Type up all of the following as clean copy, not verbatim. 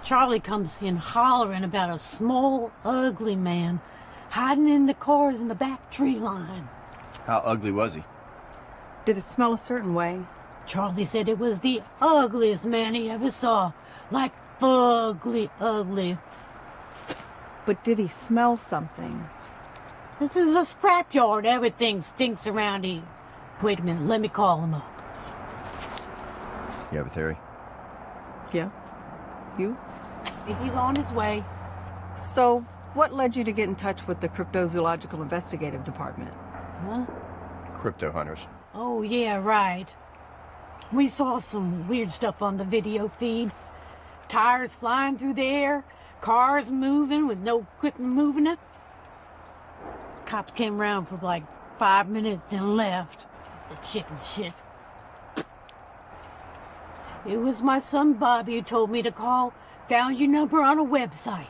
Charlie comes in hollering about a small, ugly man hiding in the cars in the back tree line. How ugly was he? Did it smell a certain way? Charlie said it was the ugliest man he ever saw. Like, ugly, ugly. But did he smell something? This is a scrapyard. Everything stinks around here. Wait a minute, let me call him up. You have a theory? Yeah. You? He's on his way. So, what led you to get in touch with the Cryptozoological Investigative Department? Huh? Crypto hunters. Oh, yeah, right. We saw some weird stuff on the video feed. Tires flying through the air, cars moving with no equipment moving it. Cops came around for like 5 minutes, then left. The chicken shit. It was my son Bobby who told me to call. Found your number on a website.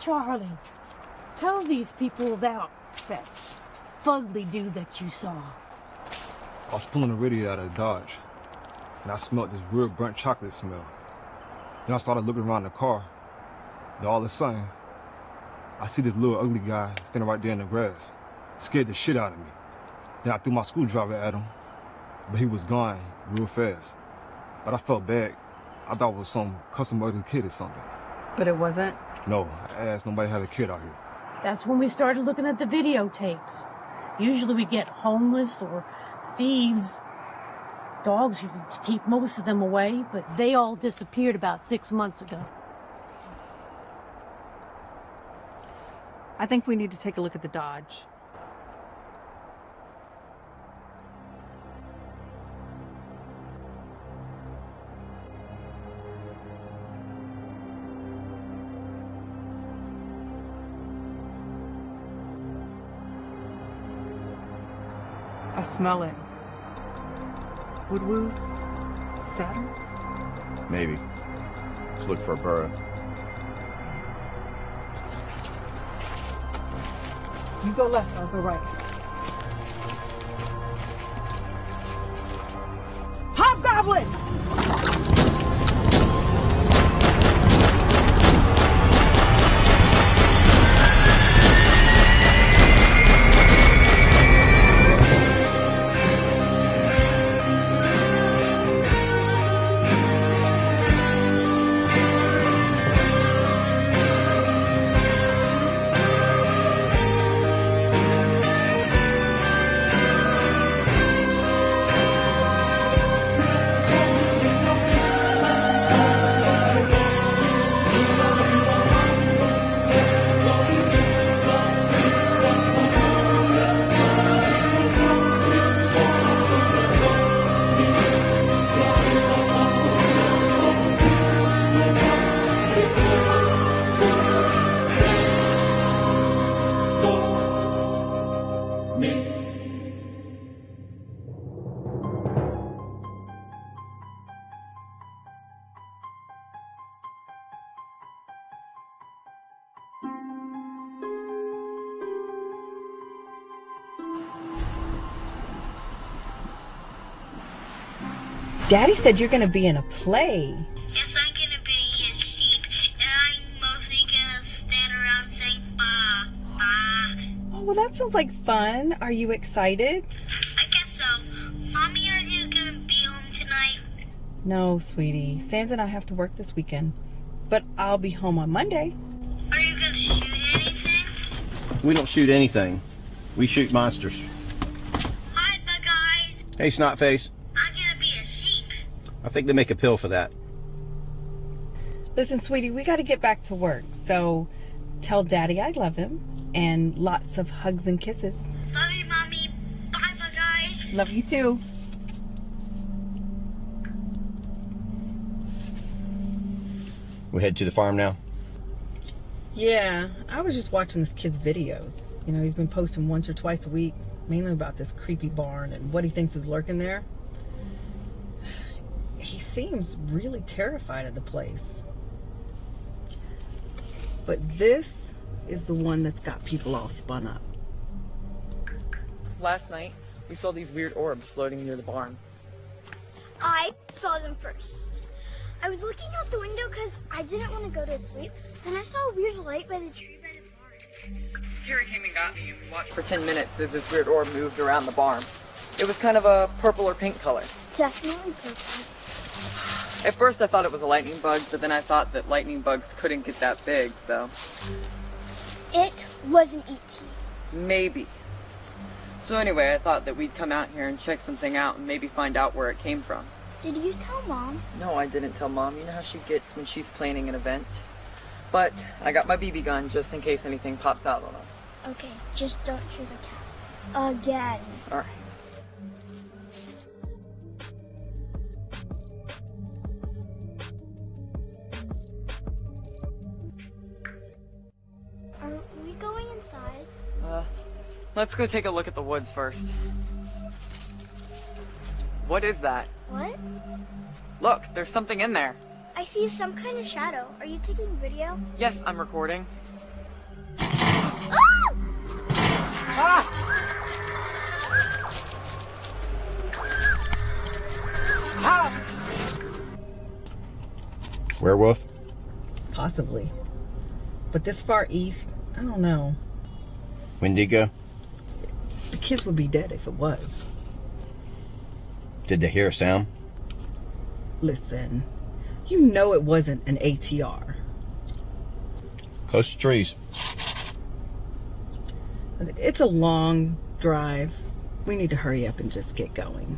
Charlie, tell these people about that fugly dude that you saw. I was pulling the radio out of the Dodge, and I smelled this weird burnt chocolate smell. Then I started looking around the car. Then all of a sudden, I see this little ugly guy standing right there in the grass. Scared the shit out of me. Then I threw my screwdriver at him, but he was gone real fast. But I felt bad. I thought it was some custom ugly kid or something. But it wasn't? No, I asked nobody had a kid out here. That's when we started looking at the videotapes. Usually we get homeless or thieves. Dogs, you can keep most of them away, but they all disappeared about 6 months ago. I think we need to take a look at the Dodge. I smell it. Woodwoo's Saturn? Maybe. Let's look for a burrow. You go left, I'll go right. Hobgoblin! Daddy said you're gonna be in a play. Yes, I'm gonna be a sheep, and I'm mostly gonna stand around saying ba, ba. Oh, well, that sounds like fun. Are you excited? I guess so. Mommy, are you gonna be home tonight? No, sweetie. Sans and I have to work this weekend. But I'll be home on Monday. Are you gonna shoot anything? We don't shoot anything. We shoot monsters. Hi, bug eyes. Hey, Snotface. I'm gonna be a sheep. I think they make a pill for that. Listen, sweetie, we got to get back to work. So tell Daddy I love him. And lots of hugs and kisses. Love you, Mommy. Bye, bug eyes. Love you too. We head to the farm now? Yeah, I was just watching this kid's videos. You know, he's been posting once or twice a week, mainly about this creepy barn and what he thinks is lurking there. He seems really terrified of the place. But this is the one that's got people all spun up. Last night, we saw these weird orbs floating near the barn. I saw them first. I was looking out the window because I didn't want to go to sleep. Then I saw a weird light by the tree by the barn. Carrie came and got me and watched for 10 minutes as this weird orb moved around the barn. It was kind of a purple or pink color. Definitely purple. At first I thought it was a lightning bug, but then I thought that lightning bugs couldn't get that big, so... It was an ET. Maybe. So anyway, I thought that we'd come out here and check something out and maybe find out where it came from. Did you tell Mom? No, I didn't tell Mom. You know how she gets when she's planning an event? But I got my BB gun just in case anything pops out on us. Okay, just don't shoot a cat. Again. Alright. Are we going inside? Let's go take a look at the woods first. What is that? What? Look, there's something in there. I see some kind of shadow. Are you taking video? Yes, I'm recording. Ah! Ah! Ah! Werewolf? Possibly. But this far east, I don't know. Wendigo? The kids would be dead if it was. Did they hear a sound? Listen, you know it wasn't an ATR. Close to trees. It's a long drive. We need to hurry up and just get going.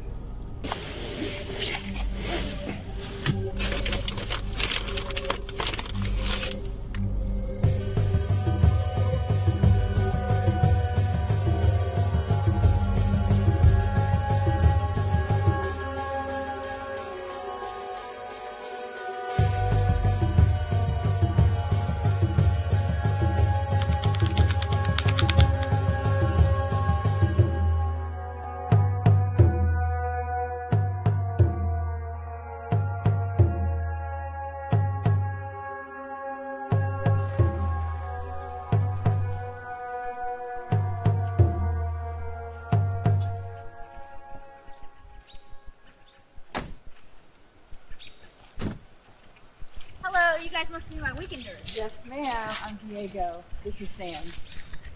You guys must be my weekenders. Yes, ma'am. I'm Diego. This is Sam.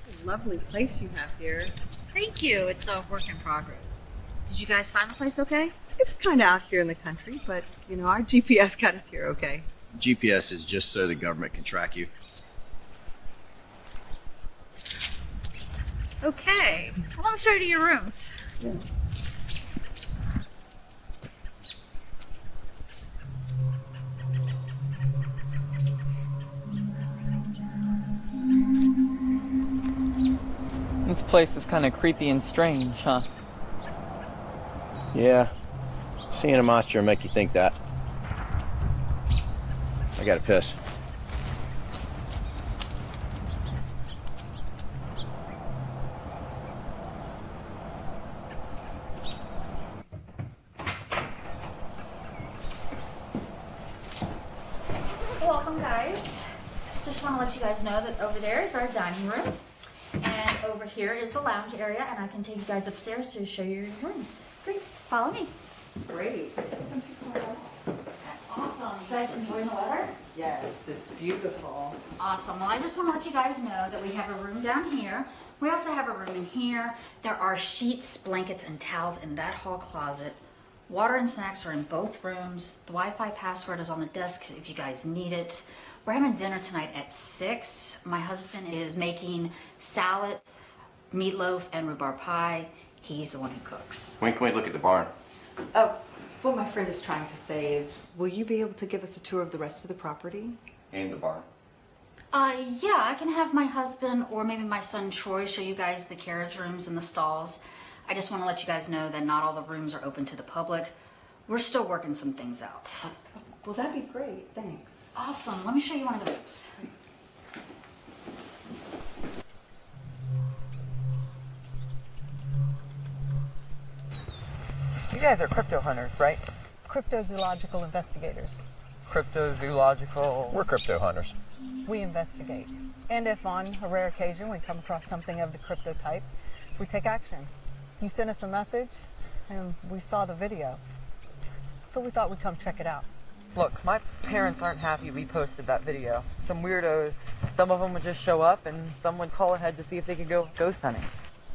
What a lovely place you have here. Thank you. It's a work in progress. Did you guys find the place okay? It's kind of out here in the country, but, you know, our GPS got us here okay. GPS is just so the government can track you. Okay. Well, let me show you to your rooms. Yeah. This place is kind of creepy and strange, huh? Yeah. Seeing a monster will make you think that. I gotta piss. Welcome, guys. Just want to let you guys know that over there is our dining room. And over here is the lounge area, and I can take you guys upstairs to show you your rooms. Great. Follow me. Great. That's awesome. You guys enjoying the weather? Yes, it's beautiful. Awesome. Well, I just want to let you guys know that we have a room down here. We also have a room in here. There are sheets, blankets, and towels in that hall closet. Water and snacks are in both rooms. The Wi-Fi password is on the desk if you guys need it. We're having dinner tonight at 6. My husband is making salad, meatloaf, and rhubarb pie. He's the one who cooks. When can we look at the barn? Oh, what my friend is trying to say is, will you be able to give us a tour of the rest of the property? And the barn. Yeah, I can have my husband or maybe my son Troy show you guys the carriage rooms and the stalls. I just want to let you guys know that not all the rooms are open to the public. We're still working some things out. Well, that'd be great. Thanks. Awesome. Let me show you one of the rooms. You guys are crypto hunters, right? Cryptozoological investigators. Cryptozoological... We're crypto hunters. We investigate. And if on a rare occasion we come across something of the crypto type, we take action. You sent us a message and we saw the video. So we thought we'd come check it out. Look, my parents aren't happy we posted that video. Some weirdos, some of them would just show up and some would call ahead to see if they could go ghost hunting.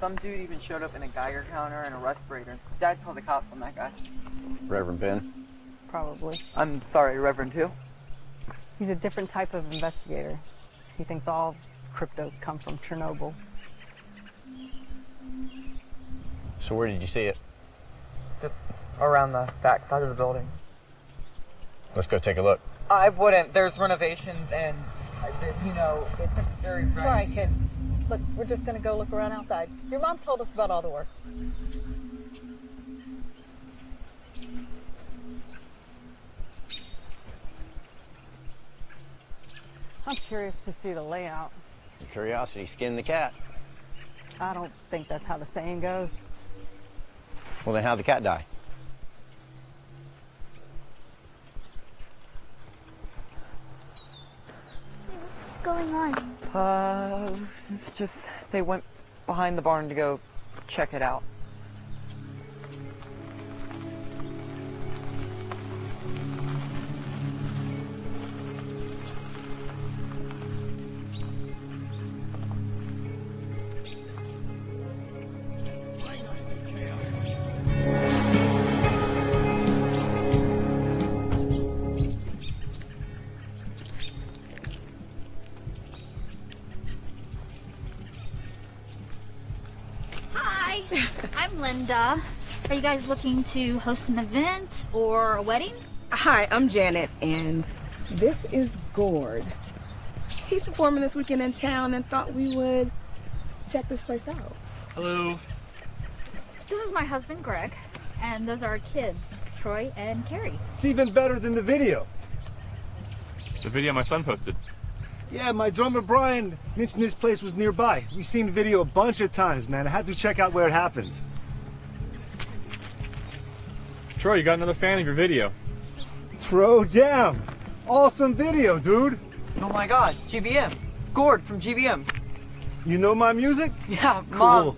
Some dude even showed up in a Geiger counter and a respirator. Dad called the cops on that guy. Reverend Ben? Probably. I'm sorry, Reverend who? He's a different type of investigator. He thinks all cryptos come from Chernobyl. So where did you see it? Just around the back side of the building. Let's go take a look. I wouldn't. There's renovations and, you know, it's very bright. It's all right, kid. Look, we're just going to go look around outside. Your mom told us about all the work. I'm curious to see the layout. Curiosity skinned the cat. I don't think that's how the saying goes. Well, then how'd the cat die? What's going on? It's just, they went behind the barn to go check it out. I'm Linda. Are you guys looking to host an event or a wedding? Hi, I'm Janet, and this is Gord. He's performing this weekend in town and thought we would check this place out. Hello. This is my husband, Greg, and those are our kids, Troy and Carrie. It's even better than the video. The video my son posted. Yeah, my drummer Brian mentioned this place was nearby. We've seen the video a bunch of times, man. I had to check out where it happened. Troy, you got another fan of your video. Tro Jam. Awesome video, dude. Oh my god, GBM. Gord from GBM. You know my music? Yeah, cool. Mom.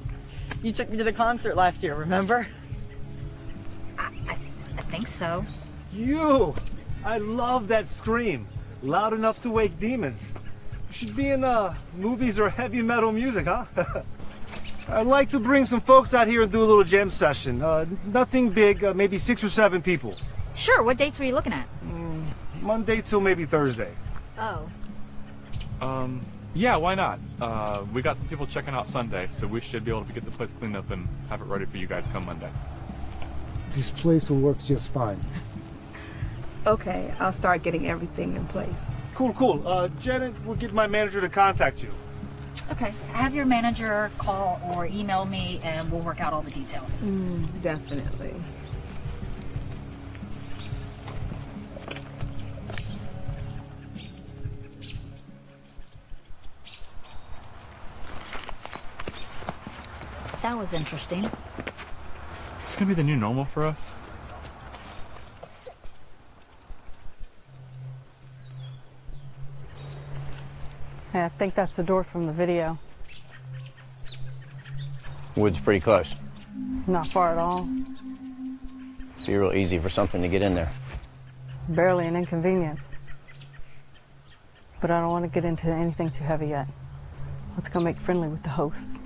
You took me to the concert last year, remember? I think so. I love that scream. Loud enough to wake demons. You should be in movies or heavy metal music, huh? I'd like to bring some folks out here and do a little jam session. Nothing big, maybe 6 or 7 people. Sure, what dates were you looking at? Monday till maybe Thursday. Oh. Yeah, why not? We got some people checking out Sunday, so we should be able to get the place cleaned up and have it ready for you guys come Monday. This place will work just fine. Okay, I'll start getting everything in place. Cool. Janet, we'll get my manager to contact you. Okay, have your manager call or email me and we'll work out all the details. Definitely. That was interesting. Is this gonna be the new normal for us? Yeah, I think that's the door from the video. Wood's pretty close. Not far at all. It'd be real easy for something to get in there. Barely an inconvenience. But I don't want to get into anything too heavy yet. Let's go make friendly with the hosts.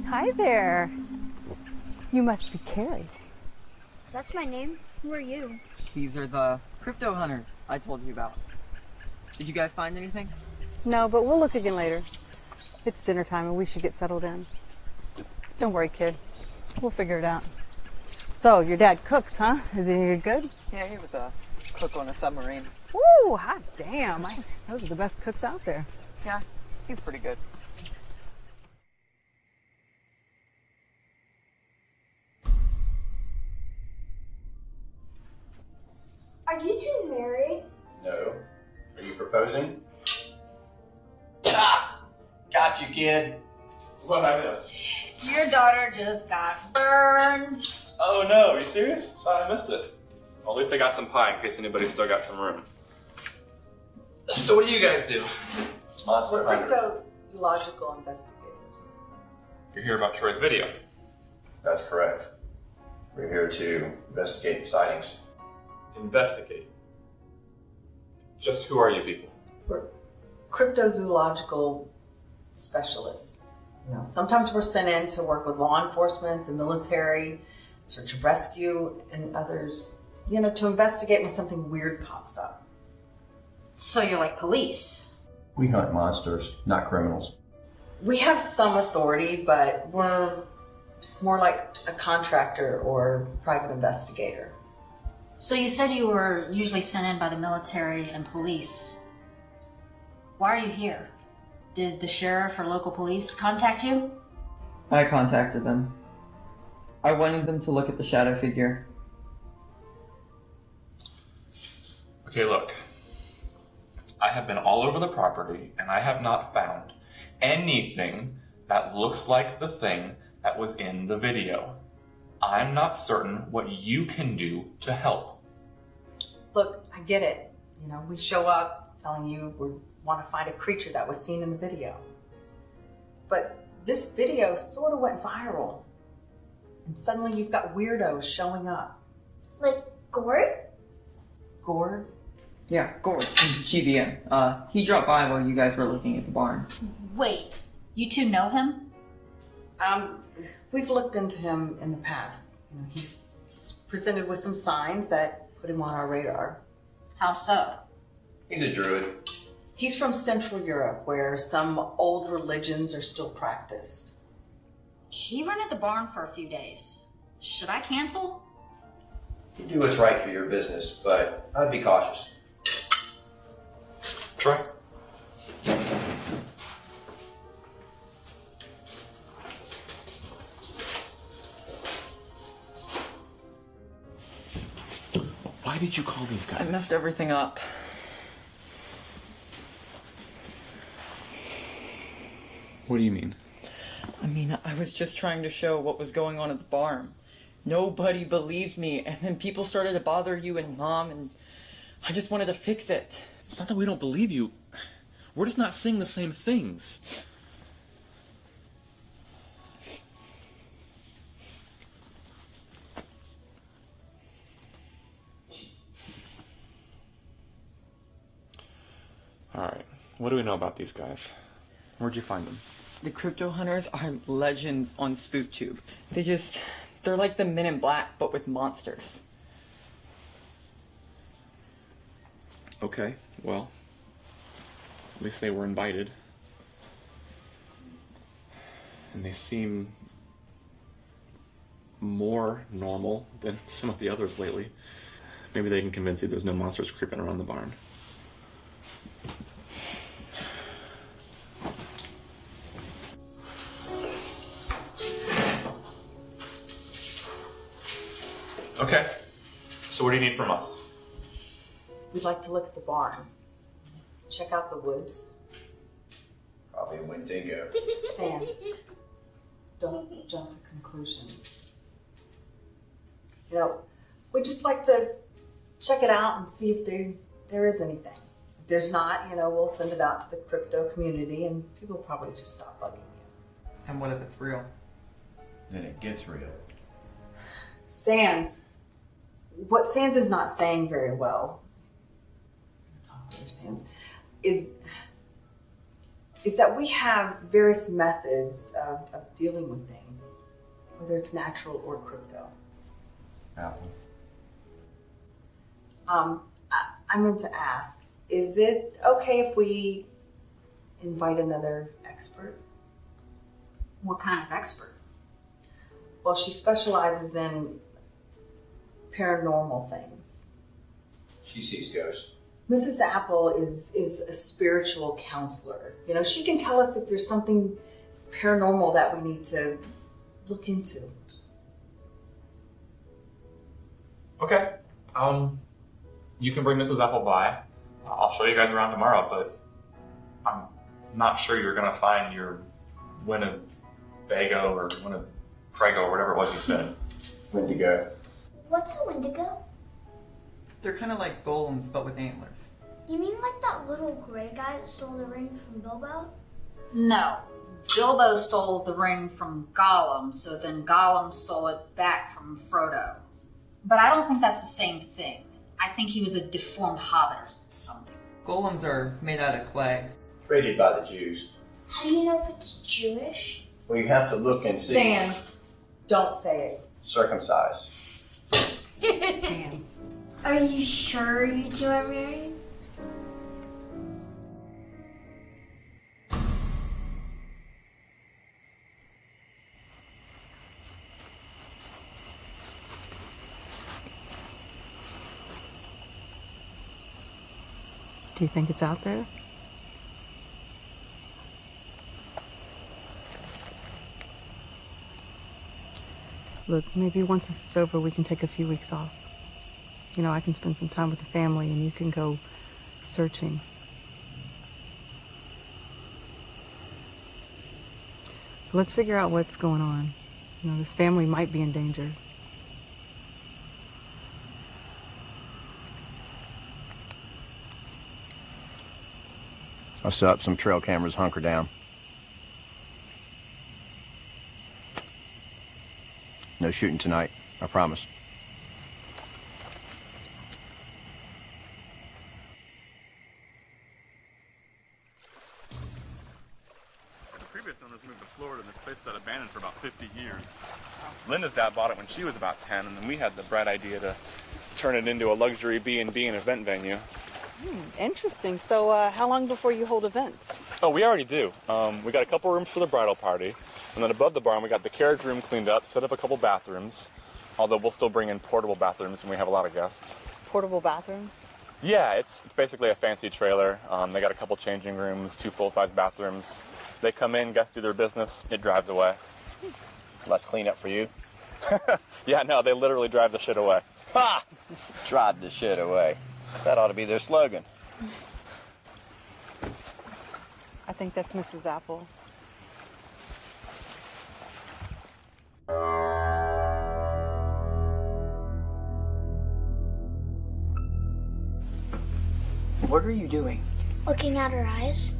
Hi there. You must be Carrie. That's my name. Who are you? These are the crypto hunters I told you about. Did you guys find anything? No, but we'll look again later. It's dinner time and we should get settled in. Don't worry, kid. We'll figure it out. So, your dad cooks, huh? Is he any good? Yeah, he was a cook on a submarine. Woo, hot damn. Those are the best cooks out there. Yeah, he's pretty good. Are you two married? No. Are you proposing? Ah! Got you, kid. What I missed? Your daughter just got burned. Oh no, are you serious? Sorry I missed it. Well, at least I got some pie in case anybody's still got some room. So what do you guys do? Monster hunters. zoological investigators. You're here about Troy's video. That's correct. We're here to investigate the sightings. Investigate. Just who are you people? We're cryptozoological specialists. You know, sometimes we're sent in to work with law enforcement, the military, search and rescue, and others, you know, to investigate when something weird pops up. So you're like police? We hunt monsters, not criminals. We have some authority, but we're more like a contractor or private investigator. So you said you were usually sent in by the military and police. Why are you here? Did the sheriff or local police contact you? I contacted them. I wanted them to look at the shadow figure. Okay, look. I have been all over the property and I have not found anything that looks like the thing that was in the video. I'm not certain what you can do to help. Look, I get it. You know, we show up telling you we want to find a creature that was seen in the video. But this video sort of went viral. And suddenly you've got weirdos showing up. Like Gord? Gord? Yeah, Gord, GBM. He dropped by while you guys were looking at the barn. Wait, you two know him? We've looked into him in the past. You know, he's presented with some signs that put him on our radar. How so? He's a druid. He's from Central Europe, where some old religions are still practiced. He rented the barn for a few days. Should I cancel? You do what's right for your business, but I'd be cautious. Troy? Why did you call these guys? I messed everything up. What do you mean? I mean, I was just trying to show what was going on at the barn. Nobody believed me, and then people started to bother you and Mom, and I just wanted to fix it. It's not that we don't believe you. We're just not seeing the same things. Alright, what do we know about these guys? Where'd you find them? The crypto hunters are legends on SpookTube. They're like the Men in Black, but with monsters. Okay, well, at least they were invited. And they seem more normal than some of the others lately. Maybe they can convince you there's no monsters creeping around the barn. Okay, so what do you need from us? We'd like to look at the barn. Check out the woods. Probably a Wendigo. Sands. Don't jump to conclusions. You know, we'd just like to check it out and see if there is anything. If there's not, you know, we'll send it out to the crypto community and people will probably just stop bugging you. And what if it's real? Then it gets real. Sands. What Sands is not saying very well, Sands, is that we have various methods of dealing with things, whether it's natural or crypto. Apple. I meant to ask, is it okay if we invite another expert? What kind of expert? Well, she specializes in paranormal things. She sees ghosts. Mrs. Apple is a spiritual counselor. You know, she can tell us if there's something paranormal that we need to look into. Okay, you can bring Mrs. Apple by. I'll show you guys around tomorrow, but I'm not sure you're gonna find your Winnebago or Winneprego or whatever it was you said. Wendigo. What's a Wendigo? They're kind of like golems, but with antlers. You mean like that little gray guy that stole the ring from Bilbo? No. Bilbo stole the ring from Gollum, so then Gollum stole it back from Frodo. But I don't think that's the same thing. I think he was a deformed hobbit or something. Golems are made out of clay. Created by the Jews. How do you know if it's Jewish? Well, you have to look and see. Sans. Don't say it. Circumcised. Sans. Are you sure you two are married? Do you think it's out there? Look, maybe once this is over, we can take a few weeks off. You know, I can spend some time with the family and you can go searching. Let's figure out what's going on. You know, this family might be in danger. I'll set up some trail cameras, hunker down. No shooting tonight, I promise. The previous owners moved to Florida and this place sat abandoned for about 50 years. Linda's dad bought it when she was about 10, and then we had the bright idea to turn it into a luxury B&B and event venue. Interesting. So how long before you hold events? Oh, we already do. We got a couple rooms for the bridal party, and then above the barn we got the carriage room cleaned up, set up a couple bathrooms, although we'll still bring in portable bathrooms when we have a lot of guests. Portable bathrooms? Yeah, it's basically a fancy trailer. They got a couple changing rooms, 2 full-size bathrooms. They come in, guests do their business, it drives away. Less cleanup for you? Yeah, no, they literally drive the shit away. Ha! Drive the shit away. That ought to be their slogan. I think that's Mrs. Apple. What are you doing? Looking at her eyes.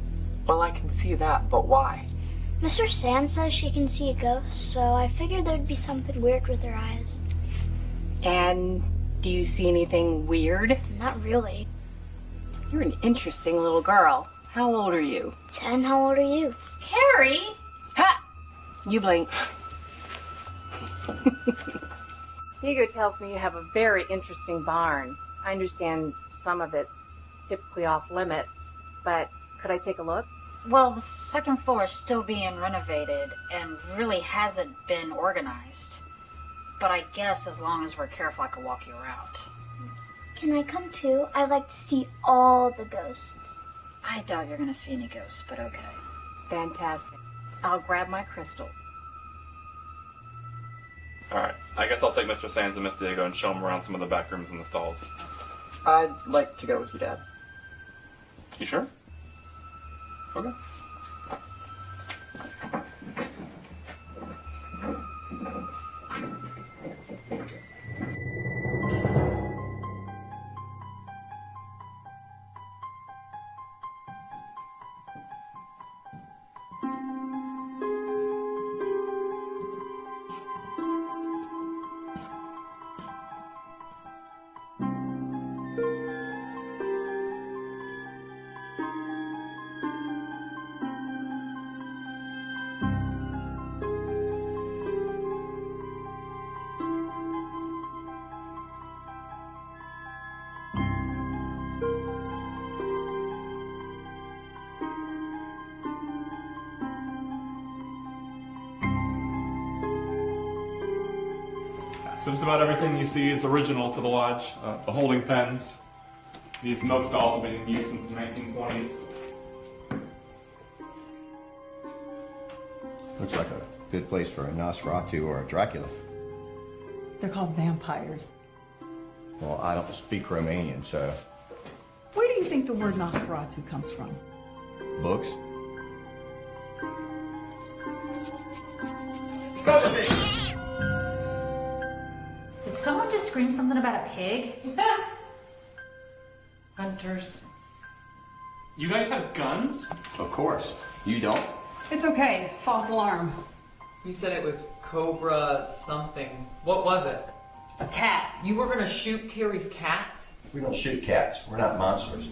Well, I can see that, but why? Mr. Sand says she can see a ghost, so I figured there'd be something weird with her eyes. And do you see anything weird? Not really. You're an interesting little girl. How old are you? 10. How old are you? Harry! Ha! You blink. Hugo tells me you have a very interesting barn. I understand some of it's typically off limits, but could I take a look? Well, the second floor is still being renovated and really hasn't been organized. But I guess as long as we're careful, I could walk you around. Can I come too? I'd like to see all the ghosts. I doubt you're going to see any ghosts, but okay. Fantastic. I'll grab my crystals. Alright, I guess I'll take Mr. Sands and Miss Diego and show them around some of the back rooms and the stalls. I'd like to go with you, Dad. You sure? Okay. So just about everything you see is original to the lodge. The holding pens. These milk stalls have been in use since the 1920s. Looks like a good place for a Nosferatu or a Dracula. They're called vampires. Well, I don't speak Romanian, so... Where do you think the word Nosferatu comes from? Books? Did someone just scream something about a pig? Hunters. You guys have guns? Of course. You don't? It's okay. False alarm. You said it was Cobra something. What was it? A cat. You were gonna shoot Carrie's cat? We don't shoot cats. We're not monsters.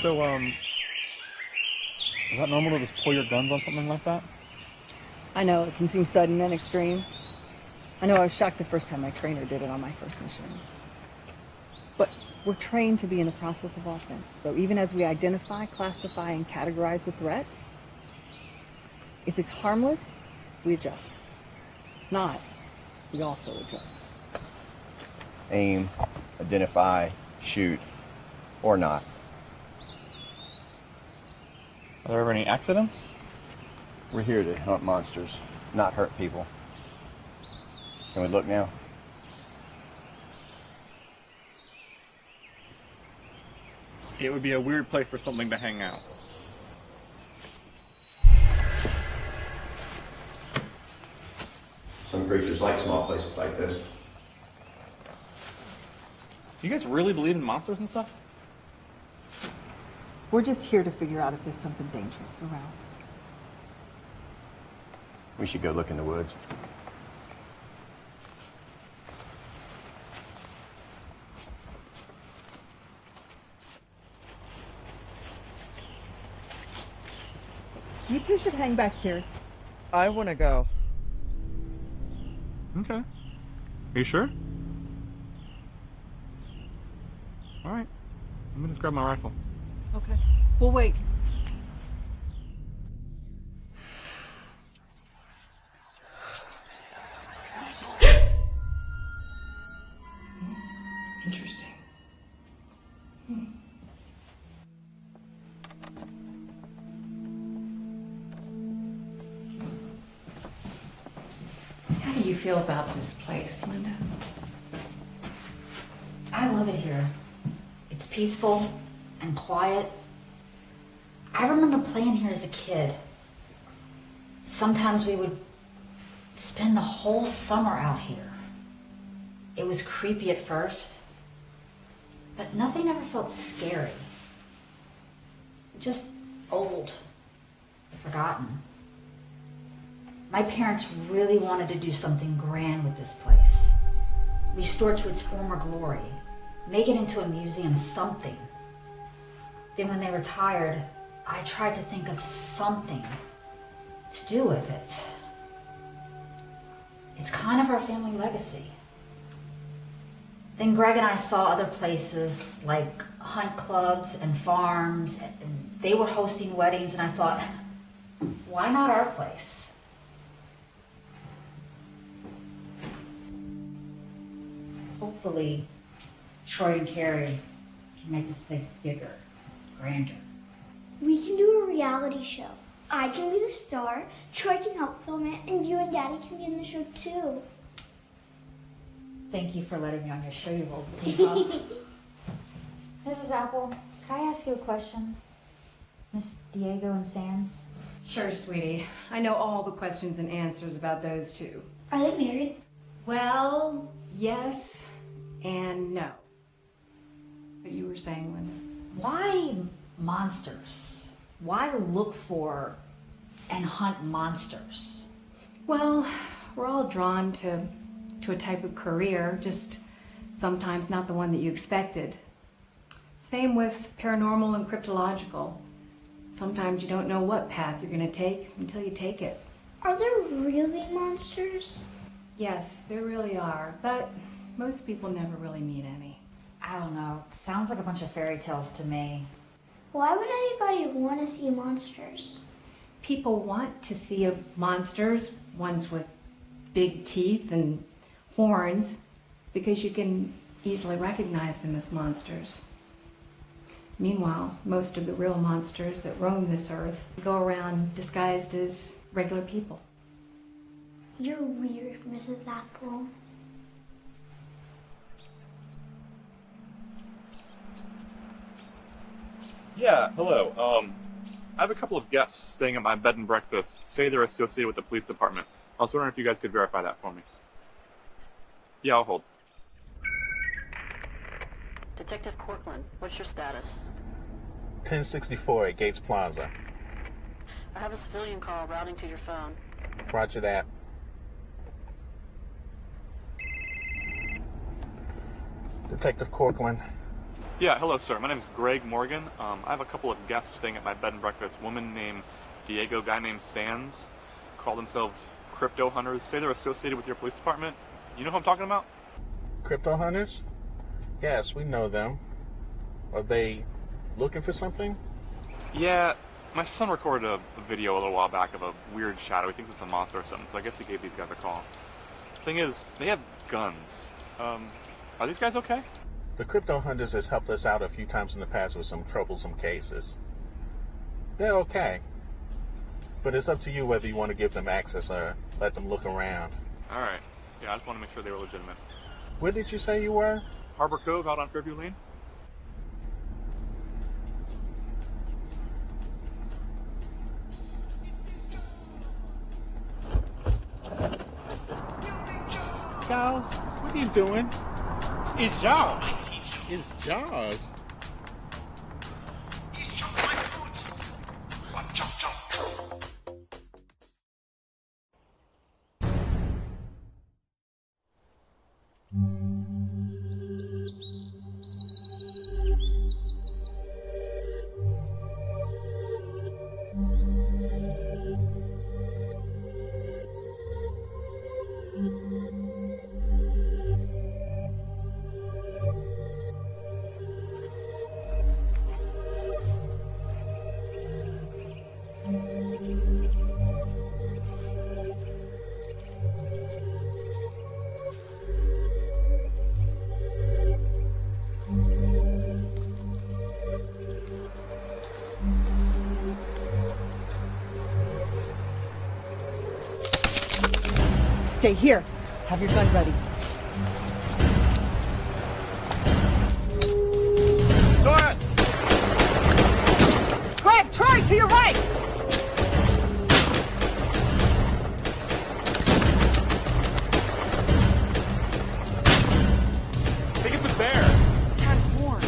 So, is that normal to just pull your guns on something like that? I know, it can seem sudden and extreme. I know I was shocked the first time my trainer did it on my first mission. But we're trained to be in the process of offense. So even as we identify, classify, and categorize the threat, if it's harmless, we adjust. If it's not, we also adjust. Aim, identify, shoot, or not. Are there ever any accidents? We're here to hunt monsters, not hurt people. Can we look now? It would be a weird place for something to hang out. Some creatures like small places like this. You guys really believe in monsters and stuff? We're just here to figure out if there's something dangerous around. We should go look in the woods. You two should hang back here. I want to go. Okay. Are you sure? Alright. Let me just grab my rifle. Okay. We'll wait. Interesting. How do you feel about this place, Linda? I love it here. It's peaceful and quiet. I remember playing here as a kid. Sometimes we would spend the whole summer out here. It was creepy at first, but nothing ever felt scary. Just old, forgotten. My parents really wanted to do something grand with this place. Restore it to its former glory. Make it into a museum, something. Then when they retired, I tried to think of something to do with it. It's kind of our family legacy. Then Greg and I saw other places like hunt clubs and farms, and they were hosting weddings, and I thought, why not our place? Hopefully, Troy and Carrie can make this place bigger, grander. We can do a reality show. I can be the star, Troy can help film it, and you and Daddy can be in the show too. Thank you for letting me on your show, you old diva. Mrs. Apple, can I ask you a question? Miss Diego and Sands? Sure, sweetie. I know all the questions and answers about those two. Are they married? Well, yes and no. What you were saying, Linda? Why monsters? Why look for and hunt monsters? Well, we're all drawn to a type of career, just sometimes not the one that you expected. Same with paranormal and cryptological. Sometimes you don't know what path you're going to take until you take it. Are there really monsters? Yes, there really are, but most people never really meet any. I don't know. It sounds like a bunch of fairy tales to me. Why would anybody want to see monsters? People want to see monsters, ones with big teeth and horns, because you can easily recognize them as monsters. Meanwhile, most of the real monsters that roam this earth go around disguised as regular people. You're weird, Mrs. Apple. Yeah, hello. I have a couple of guests staying at my bed and breakfast. Say they're associated with the police department. I was wondering if you guys could verify that for me. Yeah, I'll hold. Detective Cortland, what's your status? 1064 at Gates Plaza. I have a civilian call routing to your phone. Roger that. Detective Cortland. Yeah, hello, sir. My name is Greg Morgan. I have a couple of guests staying at my bed and breakfast. A woman named Diego, a guy named Sands. Call themselves crypto hunters. Say they're associated with your police department. You know who I'm talking about? Crypto hunters? Yes, we know them. Are they looking for something? Yeah, my son recorded a video a little while back of a weird shadow. He thinks it's a monster or something, so I guess he gave these guys a call. Thing is, they have guns. Are these guys okay? The crypto hunters has helped us out a few times in the past with some troublesome cases. They're okay. But it's up to you whether you want to give them access or let them look around. Alright. Yeah, I just want to make sure they were legitimate. Where did you say you were? Harbor Cove out on Fairview Lane. Charles, what are you doing? It's Jaws. It's Jaws. He's chopping my foot. What, chop, chop. Stay here. Have your gun ready. Doris! Greg, Troy, to your right! I think it's a bear. It had horns.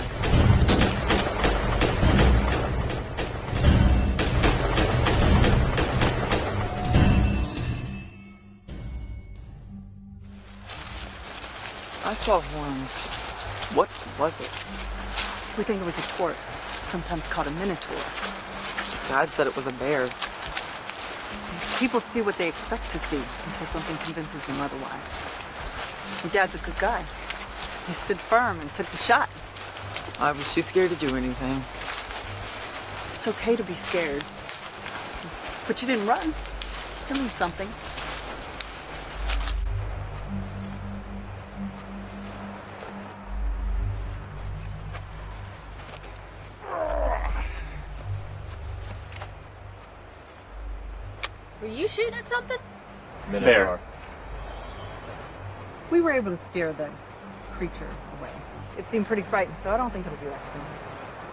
I saw horns. What was it? We think it was a horse, sometimes called a minotaur. Dad said it was a bear. People see what they expect to see until something convinces them otherwise. And Dad's a good guy. He stood firm and took the shot. I was too scared to do anything. It's okay to be scared. But you didn't run. You lose something. Were you shooting at something? Bear. We were able to scare the creature away. It seemed pretty frightened, so I don't think it'll be that soon.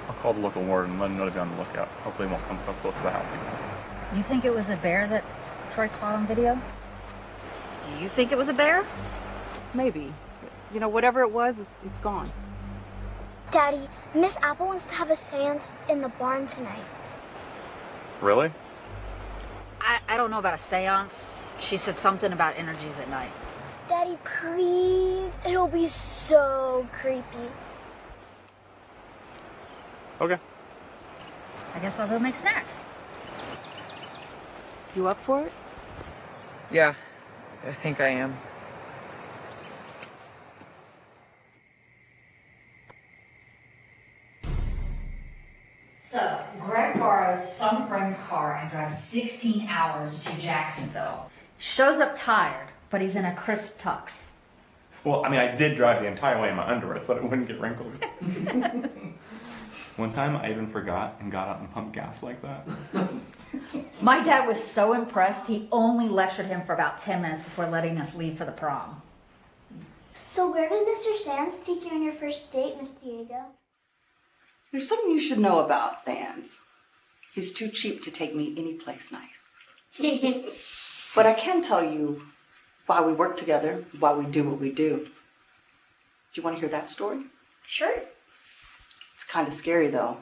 I'll call the local warden and let him know to be on the lookout. Hopefully he won't come so close to the house again. You think it was a bear that Troy caught on video? Do you think it was a bear? Maybe. You know, whatever it was, it's gone. Daddy, Miss Apple wants to have a seance in the barn tonight. Really? I don't know about a seance. She said something about energies at night. Daddy, please. It'll be so creepy. Okay. I guess I'll go make snacks. You up for it? Yeah, I think I am. So, Greg borrows some friend's car and drives 16 hours to Jacksonville. Shows up tired, but he's in a crisp tux. Well, I mean, I did drive the entire way in my underwear so that it wouldn't get wrinkled. One time I even forgot and got out and pumped gas like that. My dad was so impressed, he only lectured him for about 10 minutes before letting us leave for the prom. So where did Mr. Sands take you on your first date, Miss Diego? There's something you should know about Sands. He's too cheap to take me any place nice. But I can tell you why we work together, why we do what we do. Do you want to hear that story? Sure. It's kind of scary, though.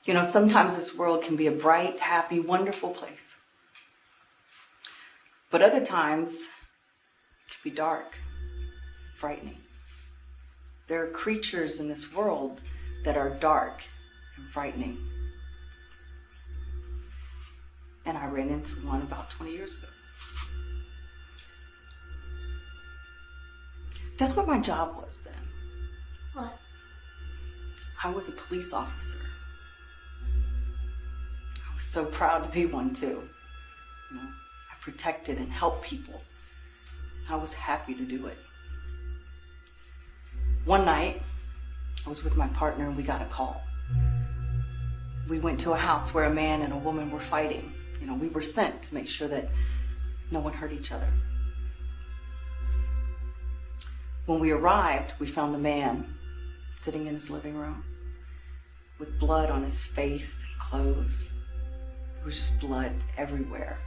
You know, sometimes this world can be a bright, happy, wonderful place. But other times, it can be dark, frightening. There are creatures in this world that are dark and frightening. And I ran into one about 20 years ago. Guess what my job was then? What? I was a police officer. I was so proud to be one too. You know, I protected and helped people. I was happy to do it. One night, I was with my partner and we got a call. We went to a house where a man and a woman were fighting. You know, we were sent to make sure that no one hurt each other. When we arrived, we found the man sitting in his living room with blood on his face and clothes. There was just blood everywhere.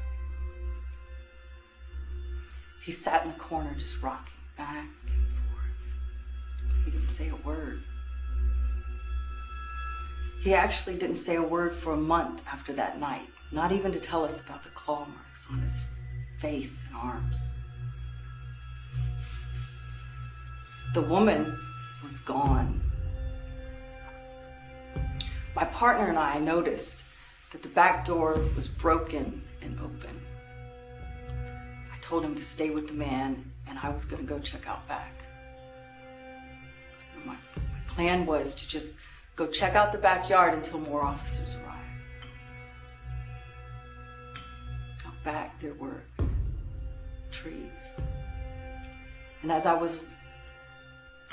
He sat in the corner just rocking back and forth. He didn't say a word. He actually didn't say a word for a month after that night, not even to tell us about the claw marks on his face and arms. The woman was gone. My partner and I noticed that the back door was broken and open. I told him to stay with the man and I was going to go check out back. My plan was to just go check out the backyard until more officers arrived. Out back there were trees. And as I was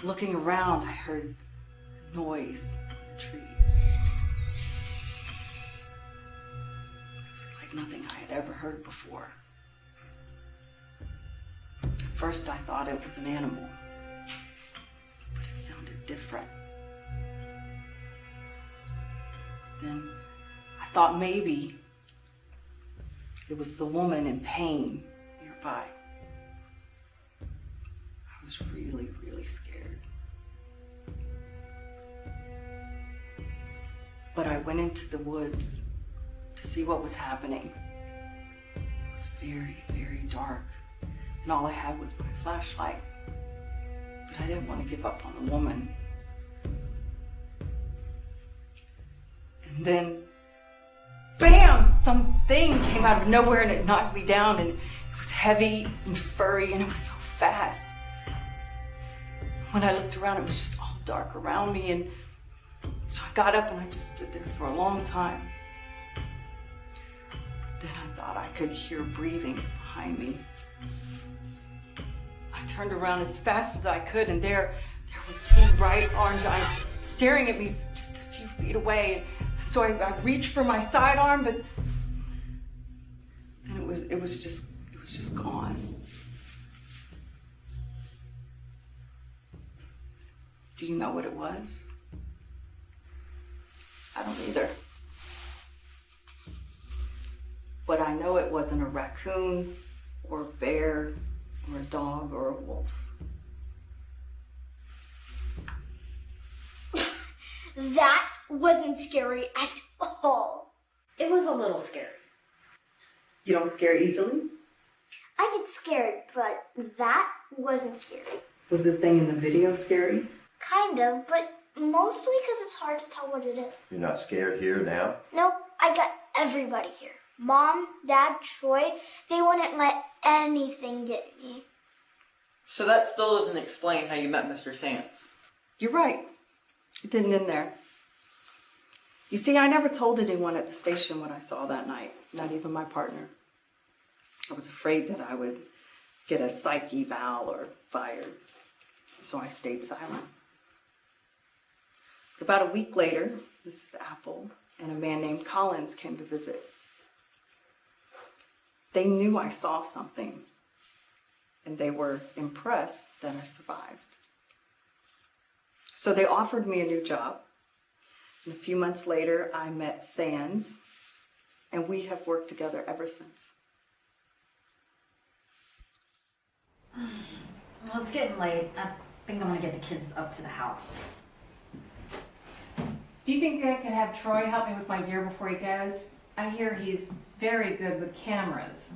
looking around, I heard noise in the trees. It was like nothing I had ever heard before. At first I thought it was an animal, but it sounded different. Then I thought maybe it was the woman in pain nearby. I was really, really scared. But I went into the woods to see what was happening. It was very, very dark, and all I had was my flashlight. But I didn't want to give up on the woman. And then, bam! Something came out of nowhere and it knocked me down, and it was heavy and furry and it was so fast. When I looked around, it was just all dark around me, and so I got up and I just stood there for a long time. Then I thought I could hear breathing behind me. I turned around as fast as I could, and there were two bright orange eyes staring at me just a few feet away. So I reached for my sidearm, but then it was just gone. Do you know what it was? I don't either. But I know it wasn't a raccoon or a bear or a dog or a wolf. That wasn't scary at all. It was a little scary. You don't scare easily? I get scared, but that wasn't scary. Was the thing in the video scary? Kind of, but mostly because it's hard to tell what it is. You're not scared here now? Nope, I got everybody here. Mom, Dad, Troy, they wouldn't let anything get me. So that still doesn't explain how you met Mr. Sands. You're right. It didn't end there. You see, I never told anyone at the station what I saw that night, not even my partner. I was afraid that I would get a psych eval or fired, so I stayed silent. About a week later, Mrs. Apple and a man named Collins came to visit. They knew I saw something, and they were impressed that I survived. So they offered me a new job. And a few months later, I met Sands, and we have worked together ever since. Well, it's getting late. I think I'm gonna get the kids up to the house. Do you think I could have Troy help me with my gear before he goes? I hear he's very good with cameras.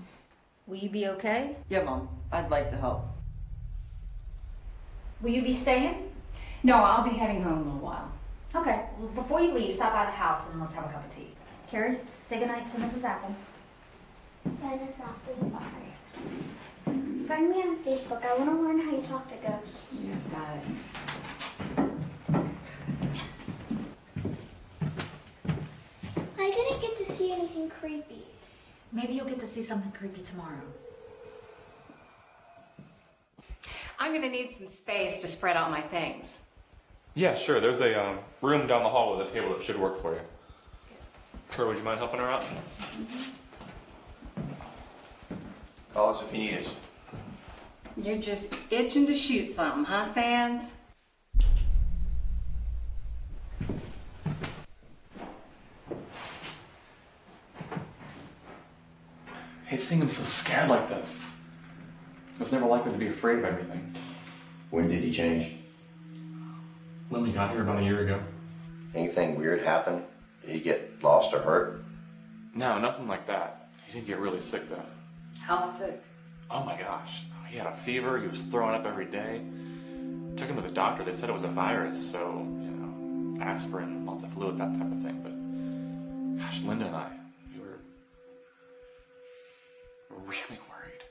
Will you be okay? Yeah, Mom. I'd like to help. Will you be staying? No, I'll be heading home in a little while. Okay. Well, before you leave, stop by the house and let's have a cup of tea. Carrie, say goodnight to Mrs. Apple. Bye, Miss Apple. Bye. Find me on Facebook. I want to learn how you talk to ghosts. Yeah, got it. I didn't get to see anything creepy. Maybe you'll get to see something creepy tomorrow. I'm gonna need some space to spread out my things. Yeah, sure. There's a room down the hall with a table that should work for you. Troy, would you mind helping her out? Call us if you need us. You're just itching to shoot something, huh, Sands? I hate seeing him so scared like this. I was never like him to be afraid of everything. When did he change? When we got here about a year ago. Anything weird happen? Did he get lost or hurt? No, nothing like that. He did get really sick though. How sick? Oh my gosh. He had a fever, he was throwing up every day. Took him to the doctor, they said it was a virus, so, you know, aspirin, lots of fluids, that type of thing. But gosh, Linda and I, we were really worried.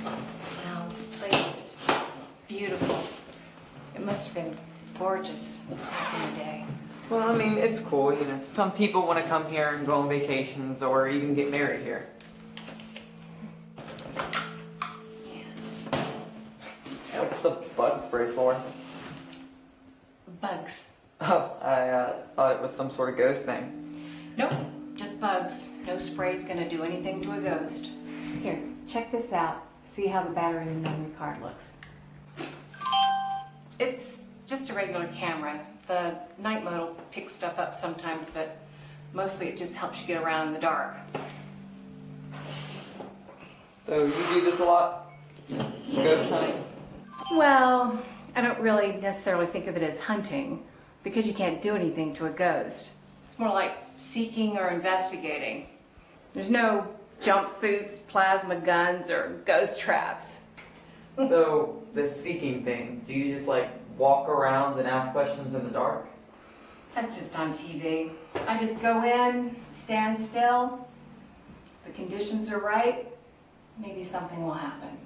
Wow, this place is beautiful. It must have been gorgeous back in the day. Well, I mean, it's cool, you know. Some people want to come here and go on vacations or even get married here. What's the bug spray for? Bugs. Oh, I thought it was some sort of ghost thing. Nope, just bugs. No spray's gonna do anything to a ghost. Here, check this out. See how the battery in the memory card looks. It's just a regular camera. The night mode will pick stuff up sometimes, but mostly it just helps you get around in the dark. So you do this a lot? Ghost hunting? Well, I don't really necessarily think of it as hunting, because you can't do anything to a ghost. It's more like seeking or investigating. There's no jumpsuits, plasma guns, or ghost traps. So, the seeking thing, do you just like walk around and ask questions in the dark? That's just on TV. I just go in, stand still. If the conditions are right, maybe something will happen.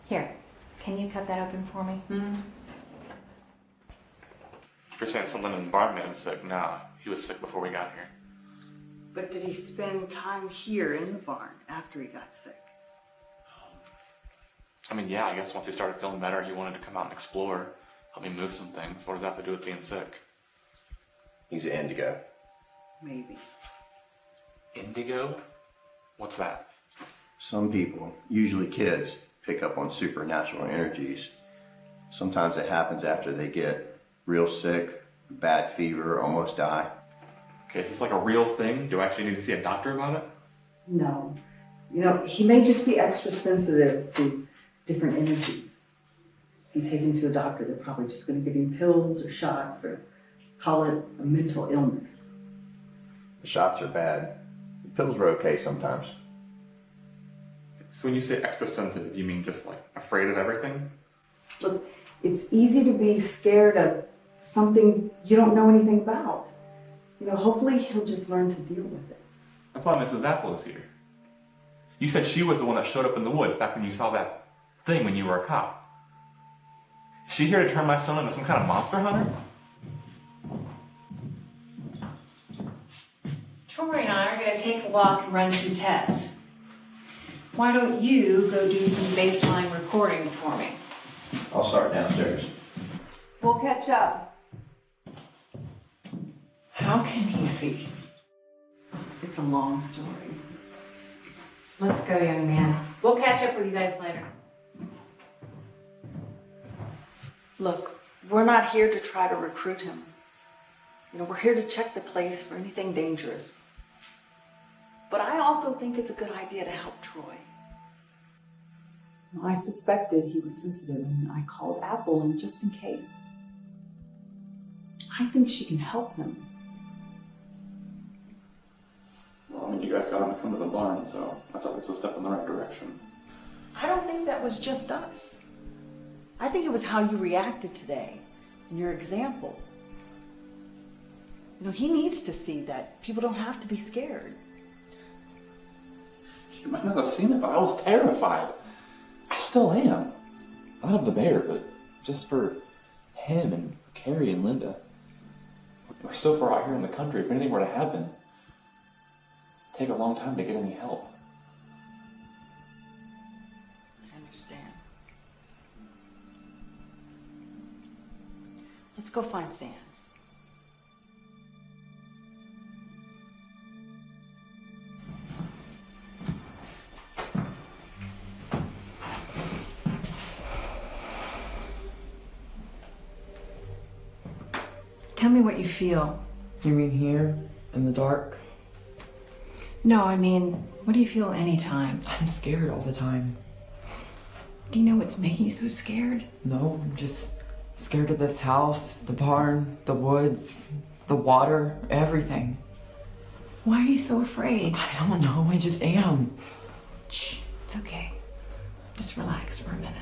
Here, can you cut that open for me? Mm-hmm. If you're saying something in the bar made him sick, nah, he was sick before we got here. But did he spend time here in the barn after he got sick? I mean, yeah, I guess once he started feeling better, he wanted to come out and explore, help me move some things. What does that have to do with being sick? He's an indigo. Maybe. Indigo? What's that? Some people, usually kids, pick up on supernatural energies. Sometimes it happens after they get real sick, bad fever, almost die. Okay, is this like a real thing? Do I actually need to see a doctor about it? No. You know, he may just be extra sensitive to different energies. If you take him to a doctor, they're probably just going to give him pills or shots or call it a mental illness. The shots are bad. The pills are okay sometimes. So when you say extra sensitive, you mean just like afraid of everything? Look, it's easy to be scared of something you don't know anything about. You know, hopefully he'll just learn to deal with it. That's why Mrs. Apple is here. You said she was the one that showed up in the woods back when you saw that thing when you were a cop. Is she here to turn my son into some kind of monster hunter? Troy and I are going to take a walk and run some tests. Why don't you go do some baseline recordings for me? I'll start downstairs. We'll catch up. How can he see? It's a long story. Let's go, young man. We'll catch up with you guys later. Look, we're not here to try to recruit him. You know, we're here to check the place for anything dangerous. But I also think it's a good idea to help Troy. I suspected he was sensitive, and I called Apple in just in case. I think she can help him. Well, I mean, you guys got him to come to the barn, so that's at least a step in the right direction. I don't think that was just us. I think it was how you reacted today, and your example. You know, he needs to see that people don't have to be scared. You might not have seen it, but I was terrified. I still am. Not of the bear, but just for him and Carrie and Linda. We're so far out here in the country, if anything were to happen, it'd take a long time to get any help. I understand. Let's go find Sands. Tell me what you feel. You mean here, in the dark? No, I mean, what do you feel anytime? I'm scared all the time. Do you know what's making you so scared? No, I'm just scared of this house, the barn, the woods, the water, everything. Why are you so afraid? I don't know, I just am. Shh, it's okay. Just relax for a minute.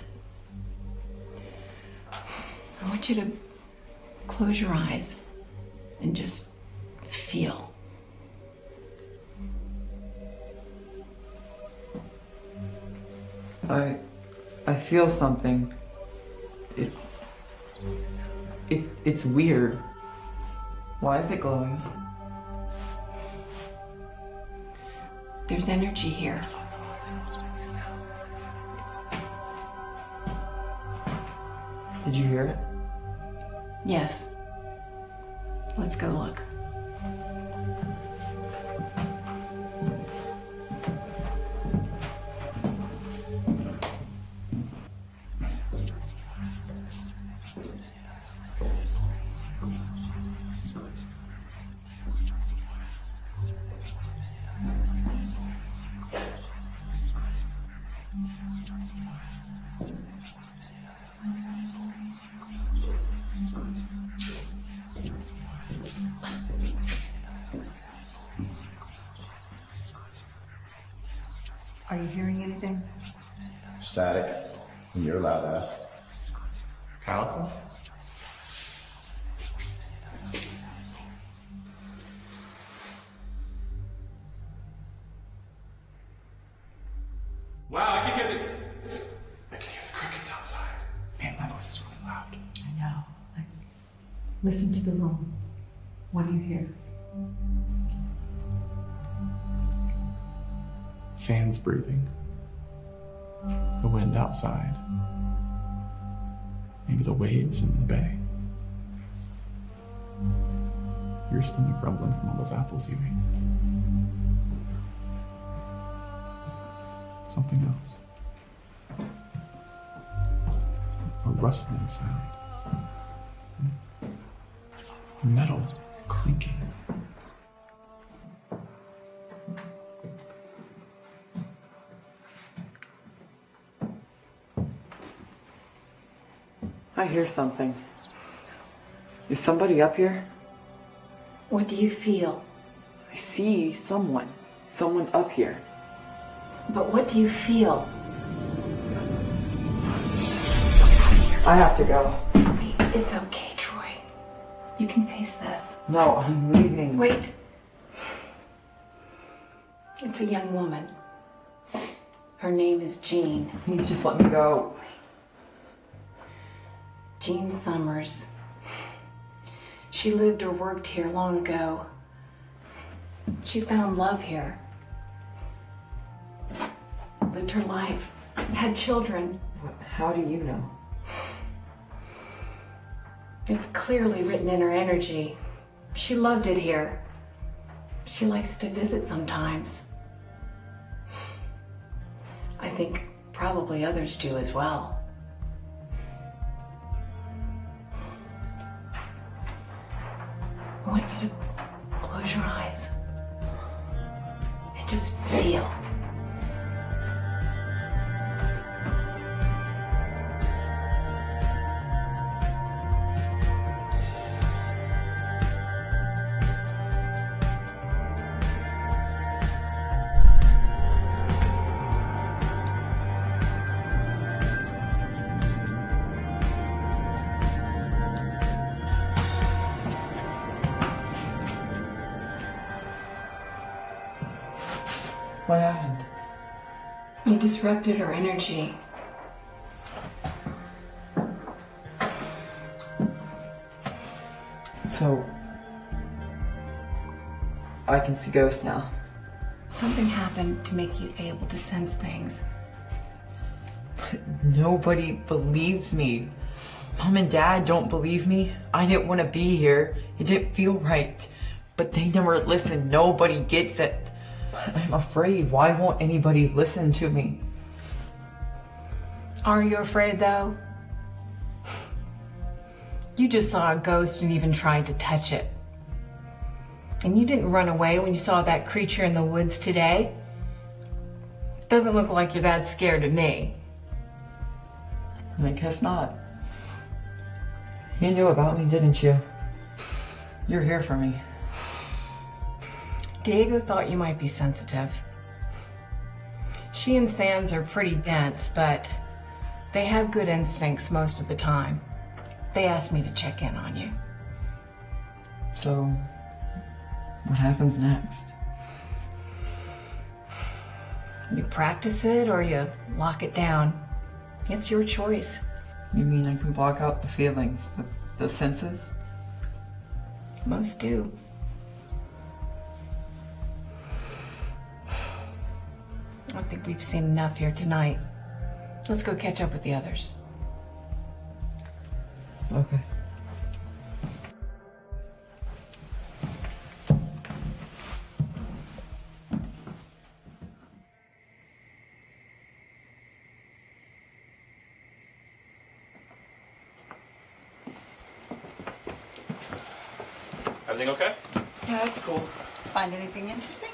I want you to close your eyes and just feel. I feel something. It's weird. Why is it glowing? There's energy here. Did you hear it? Yes. Let's go look. Are you hearing anything? Static. You're allowed to ask. Allison? Wow, I can hear the crickets outside. Man, my voice is really loud. I know. Listen to the room. What do you hear? Sands breathing. The wind outside. Maybe the waves in the bay. Your stomach rumbling from all those apples you ate. Something else. A rustling sound. Metal clinking. I hear something. Is somebody up here? What do you feel? I see someone. Someone's up here. But what do you feel? I have to go. It's okay, Troy. You can face this. No, I'm leaving. Wait. It's a young woman. Her name is Jean. Please just let me go. Jean Summers. She lived or worked here long ago. She found love here. Lived her life. Had children. How do you know? It's clearly written in her energy. She loved it here. She likes to visit sometimes. I think probably others do as well. What Just feel. What happened? You disrupted her energy. So, I can see ghosts now. Something happened to make you able to sense things. But nobody believes me. Mom and Dad don't believe me. I didn't want to be here. It didn't feel right. But they never listen. Nobody gets it. But I'm afraid. Why won't anybody listen to me? Are you afraid, though? You just saw a ghost and even tried to touch it. And you didn't run away when you saw that creature in the woods today. Doesn't look like you're that scared of me. I guess not. You knew about me, didn't you? You're here for me. Diego thought you might be sensitive. She and Sans are pretty dense, but they have good instincts most of the time. They asked me to check in on you. So, what happens next? You practice it or you lock it down. It's your choice. You mean I can block out the feelings, the senses? Most do. I think we've seen enough here tonight. Let's go catch up with the others. Okay. Everything okay? Yeah, that's cool. Find anything interesting?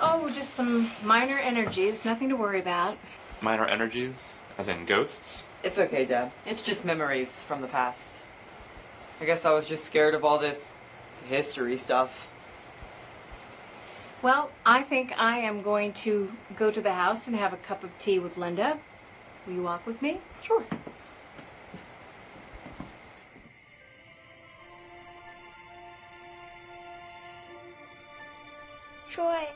Oh, just some minor energies, nothing to worry about. Minor energies, as in ghosts? It's okay, Dad. It's just memories from the past. I guess I was just scared of all this history stuff. Well, I think I am going to go to the house and have a cup of tea with Linda. Will you walk with me? Sure. Troy,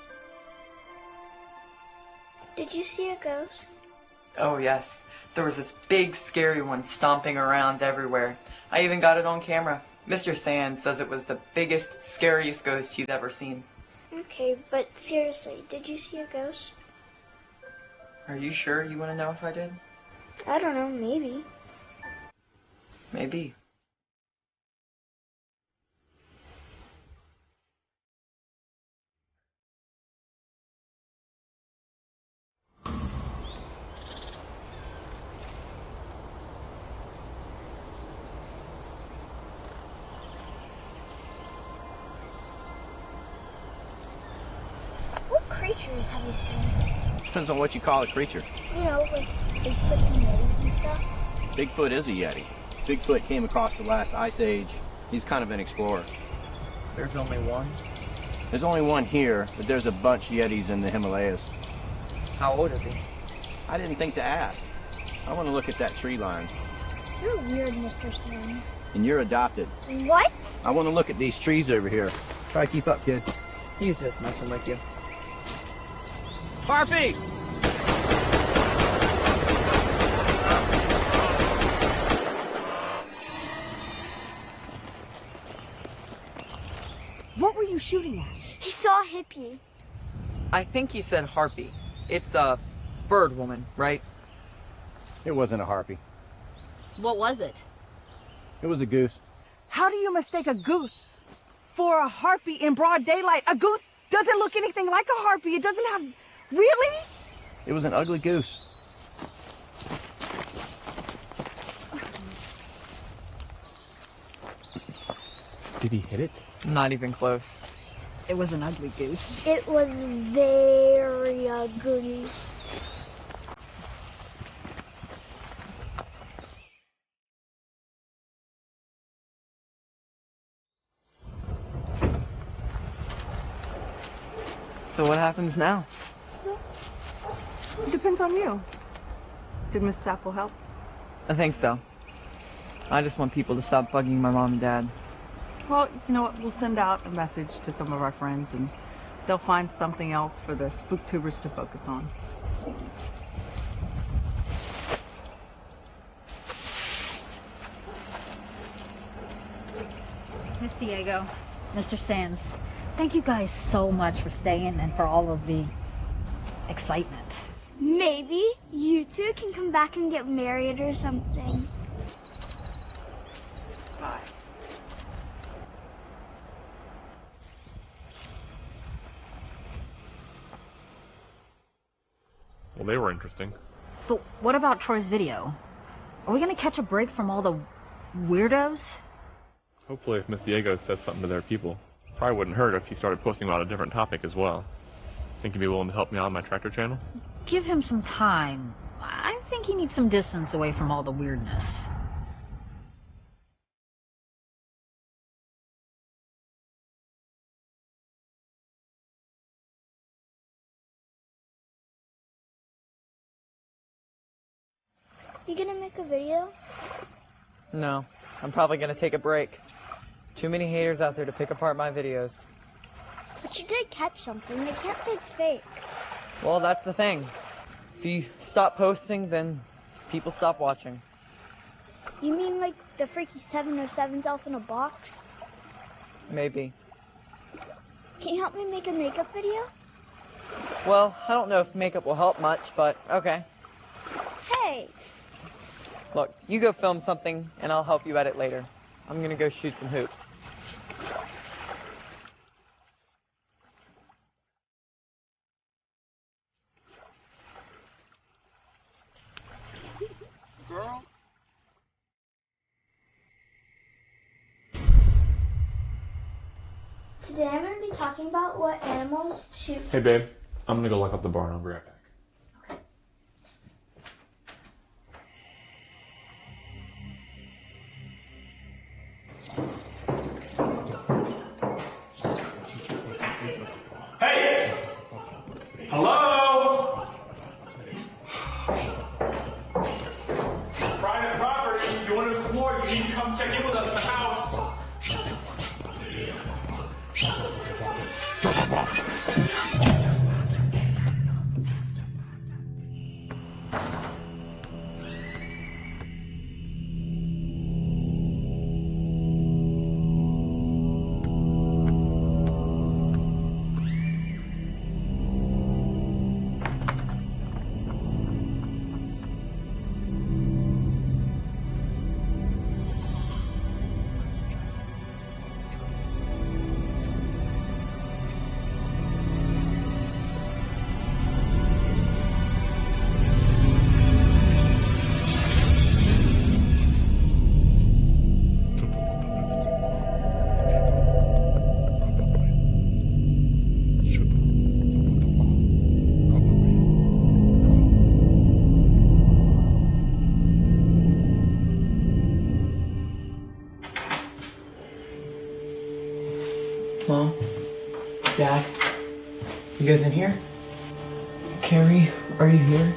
did you see a ghost? Oh, yes. There was this big, scary one stomping around everywhere. I even got it on camera. Mr. Sands says it was the biggest, scariest ghost he's ever seen. Okay, but seriously, did you see a ghost? Are you sure you want to know if I did? I don't know, maybe. Maybe. What creatures have you seen? Depends on what you call a creature. You know, like Bigfoots and Yetis and stuff. Bigfoot is a Yeti. Bigfoot came across the last ice age. He's kind of an explorer. There's only one? There's only one here, but there's a bunch of Yetis in the Himalayas. How old is he? I didn't think to ask. I want to look at that tree line. You're weird, Mr. Sands. And you're adopted. What? I want to look at these trees over here. Try to keep up, kid. He's just messing with you. Harpy! What were you shooting at? He saw a hippie. I think he said harpy. It's a bird woman, right? It wasn't a harpy. What was it? It was a goose. How do you mistake a goose for a harpy in broad daylight? A goose doesn't look anything like a harpy. It doesn't have... Really? It was an ugly goose. Did he hit it? Not even close. It was an ugly goose. It was very ugly. So what happens now? It depends on you. Did Miss Sapple help? I think so. I just want people to stop bugging my mom and dad. Well, you know what? We'll send out a message to some of our friends and they'll find something else for the spooktubers to focus on. Miss Diego, Mr. Sands, thank you guys so much for staying and for all of the excitement. Maybe you two can come back and get married or something. Bye. Well, they were interesting. But what about Troy's video? Are we gonna catch a break from all the weirdos? Hopefully if Miss Diego says something to their people. Probably wouldn't hurt if he started posting about a different topic as well. Think he'd be willing to help me out on my tractor channel? Give him some time. I think he needs some distance away from all the weirdness. You gonna make a video? No, I'm probably gonna take a break. Too many haters out there to pick apart my videos. But you did catch something. They can't say it's fake. Well, that's the thing. If you stop posting, then people stop watching. You mean like the freaky 707's elf in a box? Maybe. Can you help me make a makeup video? Well, I don't know if makeup will help much, but okay. Hey! Look, you go film something, and I'll help you edit later. I'm gonna go shoot some hoops. Girl? Today I'm going to be talking about what animals to... Hey babe, I'm gonna go lock up the barn. I'll be right back. Hey! Hello? Private property. If you want to explore, you need to come check in with us at the house. Mom? Dad? You guys in here? Carrie, are you here?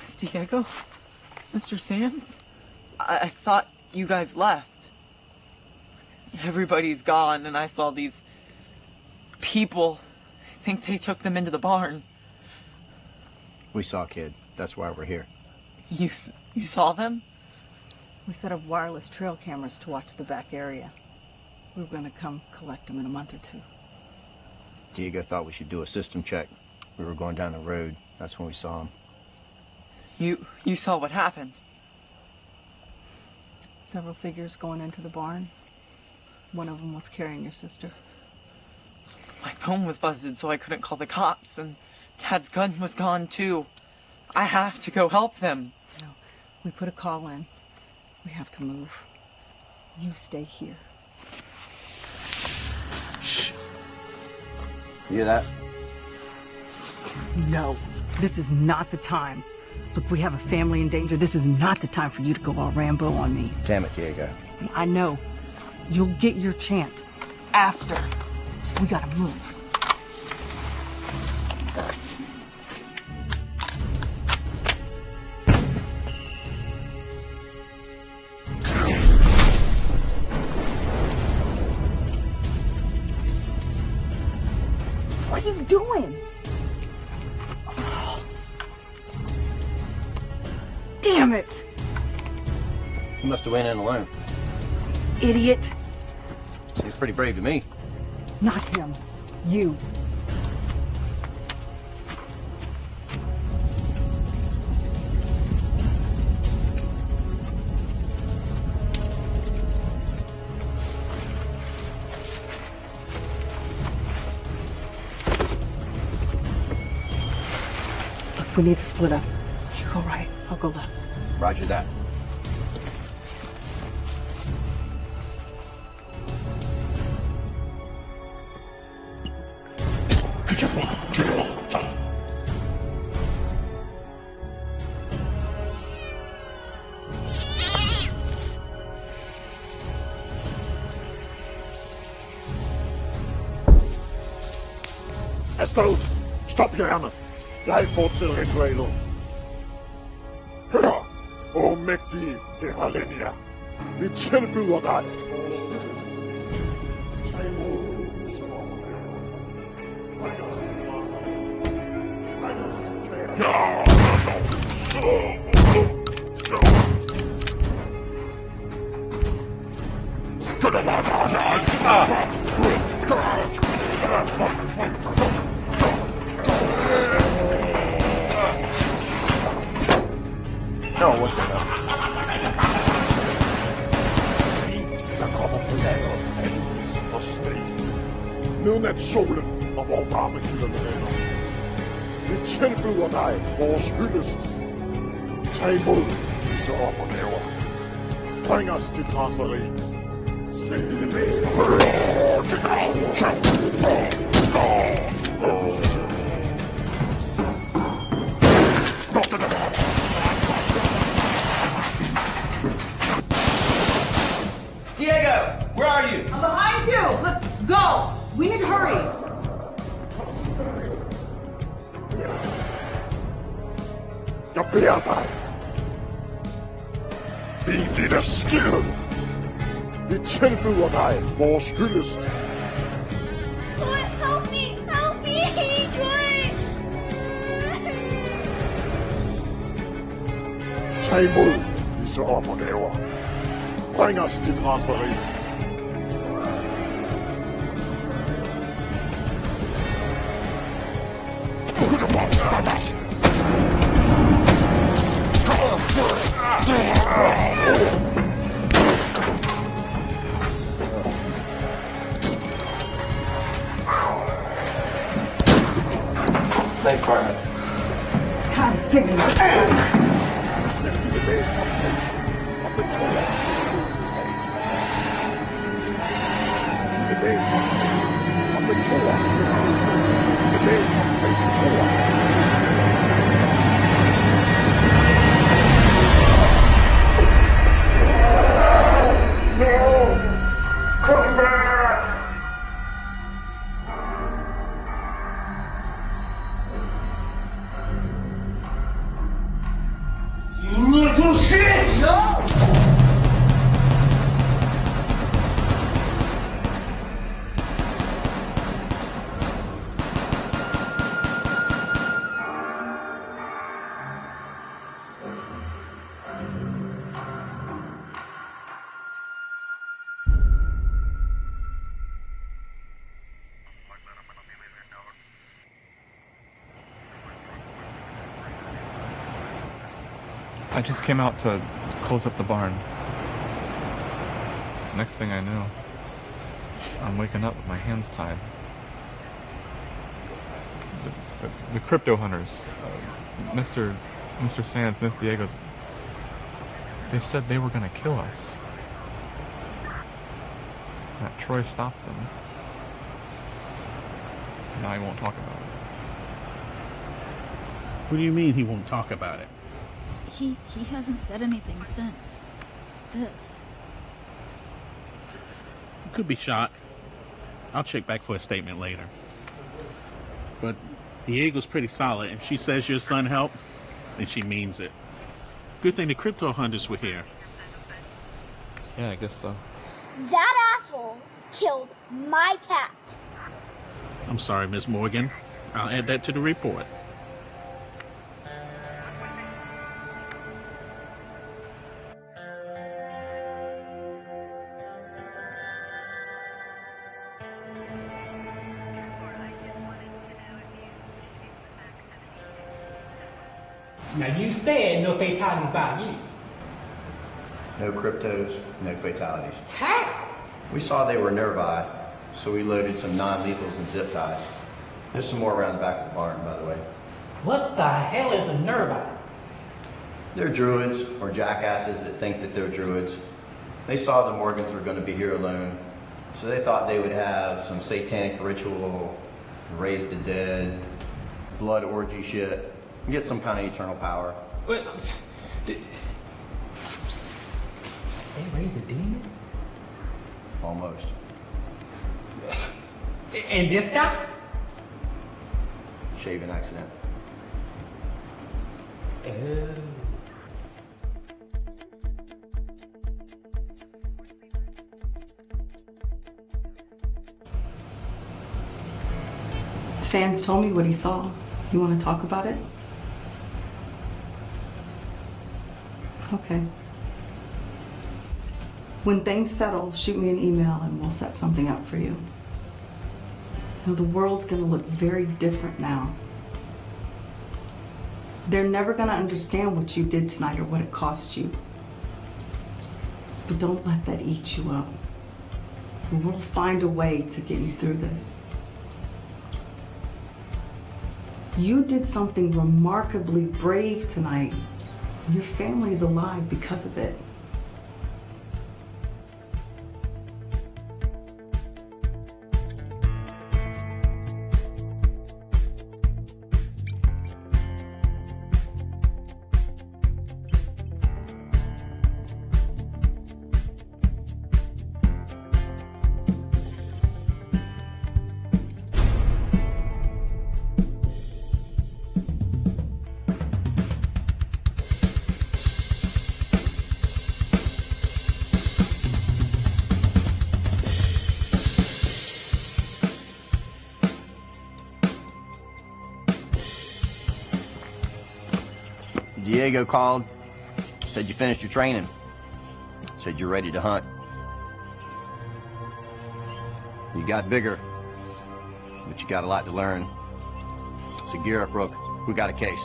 Miss Diego? Mr. Sands? I thought you guys left. Everybody's gone, and I saw these people. I think they took them into the barn. We saw Kid. That's why we're here. You saw them? We set up wireless trail cameras to watch the back area. We were going to come collect them in a month or two. Diego thought we should do a system check. We were going down the road. That's when we saw him. You saw what happened? several figures going into the barn. One of them was carrying your sister. My phone was buzzed, so I couldn't call the cops, and Dad's gun was gone too. I have to go help them. No, we put a call in. We have to move. You stay here. Shh. You hear that? No, this is not the time. Look, we have a family in danger. This is not the time for you to go all Rambo on me. Damn it, Diego. I know. You'll get your chance after. We gotta move. What are you doing? Oh. Damn it! You must have went in alone. Idiot. Seems pretty brave to me. Not him. You. Look, we need to split up. You go right, I'll go left. Roger that. Afsted! Stop jernet! Jeg fortsætter ritualet. Hør, o mægtige Heralenia. Vi tilbyder dig vores hyldest. Tag imod, som offergave. Bring os til græsserne. Bring os til kværet. No, what the hell? Der kommer forlader Andens og sten. Midnatssolen og hvor varmekilderne vender. Vi tilbyder dig vores hyldest. Tag imod disse offergaver. Bring os til græsseri. Stik til det bedste. Diego, where are you? I'm behind you! Let's go! We need to hurry! Jeg beder dig. Din lille skid. Vi tilbyder dig vores hyldest. Joy, help me! Help me! Joy! Tag imod disse offergaver. Bring os til græsseri. Thanks, partner. Time to sing your ass! No! Come back! You little shit! No! I just came out to close up the barn. Next thing I know, I'm waking up with my hands tied. The crypto hunters, Mr. Sands, Miss Diego, they said they were going to kill us. That Troy stopped them. Now he won't talk about it. What do you mean he won't talk about it? He hasn't said anything since this. You could be shot. I'll check back for a statement later. But Diego's pretty solid. If she says your son helped, then she means it. Good thing the crypto hunters were here. Yeah, I guess so. That asshole killed my cat. I'm sorry, Miss Morgan. I'll add that to the report. Now you said no fatalities by you. No cryptos, no fatalities. How? We saw they were nearby, so we loaded some non-lethals and zip ties. There's some more around the back of the barn, by the way. What the hell is a nearby? They're druids, or jackasses that think that they're druids. They saw the Morgans were going to be here alone, so they thought they would have some satanic ritual, raise the dead, blood orgy shit, and get some kind of eternal power. What? They raise a demon? Almost. And this guy? Shaving accident. Oh. Sands told me what he saw. You want to talk about it? Okay. When things settle, shoot me an email and we'll set something up for you. You know, the world's going to look very different now. They're never going to understand what you did tonight or what it cost you. But don't let that eat you up. We'll find a way to get you through this. You did something remarkably brave tonight. Your family is alive because of it. Diego called, said you finished your training, said you're ready to hunt. You got bigger, but you got a lot to learn. So gear up, Rook. We got a case.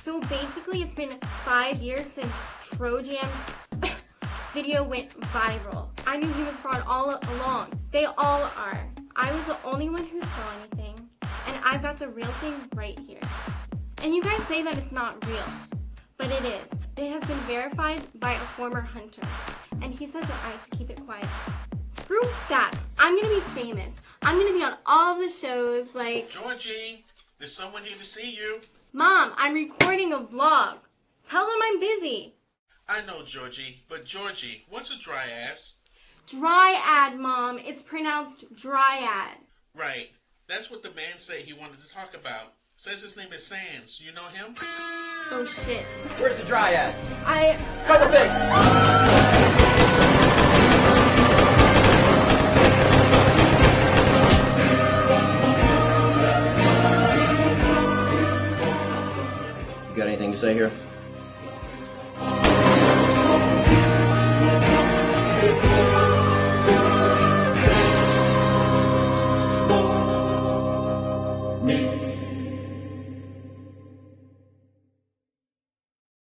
So basically, it's been 5 years since Trojan's video went viral. I knew he was fraud all along. They all are. I was the only one who saw anything, and I've got the real thing right here. And you guys say that it's not real, but it is. It has been verified by a former hunter, and he says that I have to keep it quiet. Screw that. I'm gonna be famous. I'm gonna be on all of the shows like... Georgie, there's someone here to see you. Mom, I'm recording a vlog. Tell them I'm busy. I know, Georgie, but Georgie, what's a dryas? Dryad, Mom. It's pronounced dryad. Right. That's what the man said he wanted to talk about. Says his name is Sands. You know him? Oh, shit. Where's the dryad? Couple things. You got anything to say here?